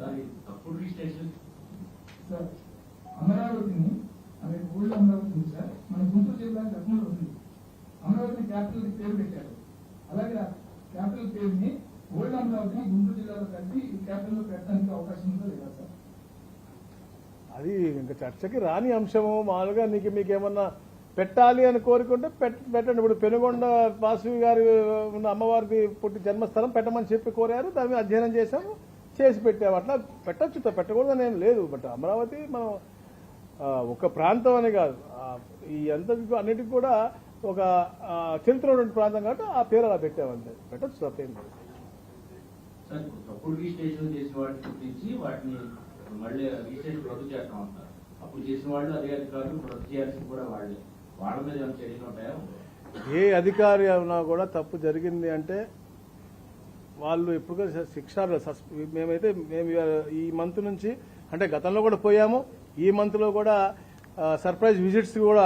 Sir అమరావతిని అదే old Amaravati ఉంది సార్, మన గుంటూరు జిల్లా గతంలో ఉంది. అమరావతిని క్యాపిటల్ పేరు పెట్టారు. అలాగే క్యాపిటల్ పేరుని ఓల్డ్ అమరావతిని గుంటూరు జిల్లాలో కలిపి క్యాపిటల్ లో పెట్టడానికి అవకాశం ఉందా లేదా సార్? అది ఇంకా చర్చకి రాని అంశము. మామూలుగా మీకేమన్నా పెట్టాలి అని కోరుకుంటే పెట్టండి. ఇప్పుడు పెనుగొండ వాసవి గారి ఉన్న అమ్మవారికి పుట్టి జన్మస్థలం పెట్టమని చెప్పి కోరారు, దాని మీద అధ్యయనం చేశాము, చేసి పెట్టాము. అట్లా పెట్టచ్చు, పెట్టకూడదని ఏం లేదు. బట్ అమరావతి మనం ఒక ప్రాంతం అని కాదు, ఈ అంతటికి అన్నిటికీ కూడా ఒక చరిత్ర ఉన్నటువంటి ప్రాంతం కాబట్టి ఆ పేరు అలా పెట్టామంటే పెట్టచ్చు, తప్పేం లేదు. తప్పుడు రిజిస్ట్రేషన్ చేసిన వాటిని గురించి వాటిని మళ్ళీ రిజిస్ట్రేషన్ రద్దు చేస్తాం అంటారు. అప్పుడు చేసిన వాళ్ళు అదే అధికారులు రద్దు చేయాల్సింది కూడా వాళ్ళే. వాళ్ళ మీద ఏమైనా చర్యలు ఉంటాయా? ఏ అధికారి అయినా కూడా తప్పు జరిగింది అంటే వాళ్ళు ఎప్పుడు శిక్ష. మేము ఈ మంత్ నుంచి అంటే గతంలో కూడా పోయాము, ఈ మంత్ లో కూడా సర్ప్రైజ్ విజిట్స్ కూడా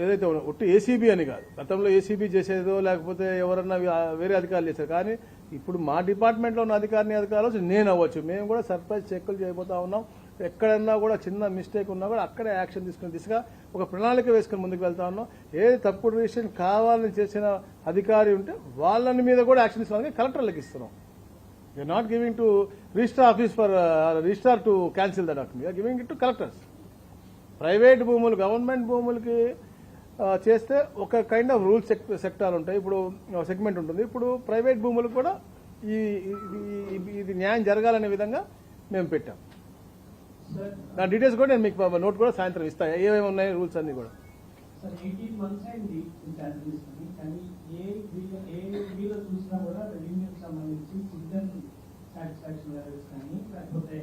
ఏదైతే ఒట్టి ఏసీబీ అని కాదు, గతంలో ఏసీబీ చేసేదో లేకపోతే ఎవరన్నా వేరే అధికారులు చేశారు. కానీ ఇప్పుడు మా డిపార్ట్మెంట్లో ఉన్న అధికారులు నేను అవ్వచ్చు, మేము కూడా సర్ప్రైజ్ చెక్కులు చేయబోతా ఉన్నాం. ఎక్కడన్నా కూడా చిన్న మిస్టేక్ ఉన్నా కూడా అక్కడే యాక్షన్ తీసుకునే దిశగా ఒక ప్రణాళిక వేసుకుని ముందుకు వెళ్తా ఉన్నాం. ఏది తప్పుడు రిజిస్ట్రేషన్ కావాలని చేసిన అధికారి ఉంటే వాళ్ళని మీద కూడా యాక్షన్ తీసుకోవడానికి కలెక్టర్లకు ఇస్తున్నాం. You're not giving to register office for register to cancel the document, you're giving it to collectors. Private భూములు గవర్నమెంట్ భూములకి చేస్తే ఒక కైండ్ ఆఫ్ రూల్స్ సెక్టార్ ఉంటాయి, ఇప్పుడు సెగ్మెంట్ ఉంటుంది. ఇప్పుడు ప్రైవేట్ భూములకు కూడా ఇది న్యాయం జరగాలనే విధంగా మేము పెట్టాం. నా డీటెయిల్స్ కూడా నేను మీకు నోట్ కూడా సాయంత్రం ఇస్తాను, ఏమేమి ఉన్నాయి రూల్స్ అన్ని కూడా. సార్ 18 months అయింది శాలరీ తీసుకుని, కానీ ఏ చూసినా కూడా రెవెన్యూకి సంబంధించి సిటిజన్ సాటిస్ఫాక్షన్ లెవెల్స్ కానీ లేకపోతే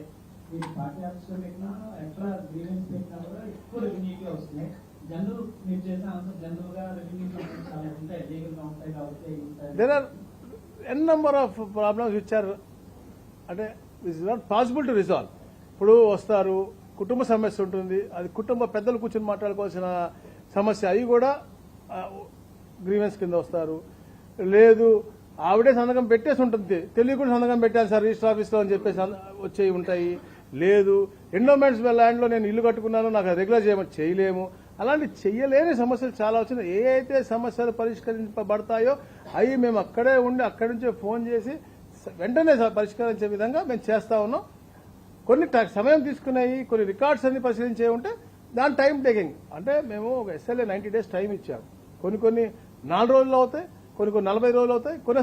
మీరు పార్టీ ఆఫీస్ లో పెట్టినా ఎట్లా గ్రీవెన్స్ పెట్టినా కూడా ఎక్కువ రెవెన్యూగా వస్తున్నాయి. జనరల్ మీరు చేసిన ఆన్సర్ జనరల్ గా రెవెన్యూ సంబంధించి చాలా ఉంటాయి, లీగల్ గా ఉంటాయి కాబట్టి there are n number of problems which are అంటే it's not possible to resolve. ఇప్పుడు వస్తారు, కుటుంబ సమస్య ఉంటుంది, అది కుటుంబ పెద్దలు కూర్చొని మాట్లాడుకోవాల్సిన సమస్య, అవి కూడా గ్రీవెన్స్ కింద వస్తారు. లేదు ఆవిడే సంతకం పెట్టేసి ఉంటుంది, తెలియకుండా సంతకం పెట్టాలి సార్ రిజిస్టర్ ఆఫీస్లో అని చెప్పేసి వచ్చేవి ఉంటాయి. లేదు ఎండోమెంట్స్ ల్యాండ్లో నేను ఇల్లు కట్టుకున్నాను, నాకు రెగ్యులర్ చేయలేము. అలాంటి చెయ్యలేని సమస్యలు చాలా వచ్చినాయి. ఏ అయితే సమస్యలు పరిష్కరించబడతాయో అవి మేము అక్కడే ఉండి అక్కడి నుంచే ఫోన్ చేసి వెంటనే పరిష్కరించే విధంగా మేము చేస్తా ఉన్నాం. కొన్ని సమయం తీసుకున్నాయి, కొన్ని రికార్డ్స్ అన్ని పరిశీలించే ఉంటే దాని టైం టేకింగ్. అంటే మేము ఒక SLA 90 days టైం ఇచ్చాము. కొన్ని 4 రోజులు అవుతాయి, కొన్ని 40 రోజులు అవుతాయి, కొన్ని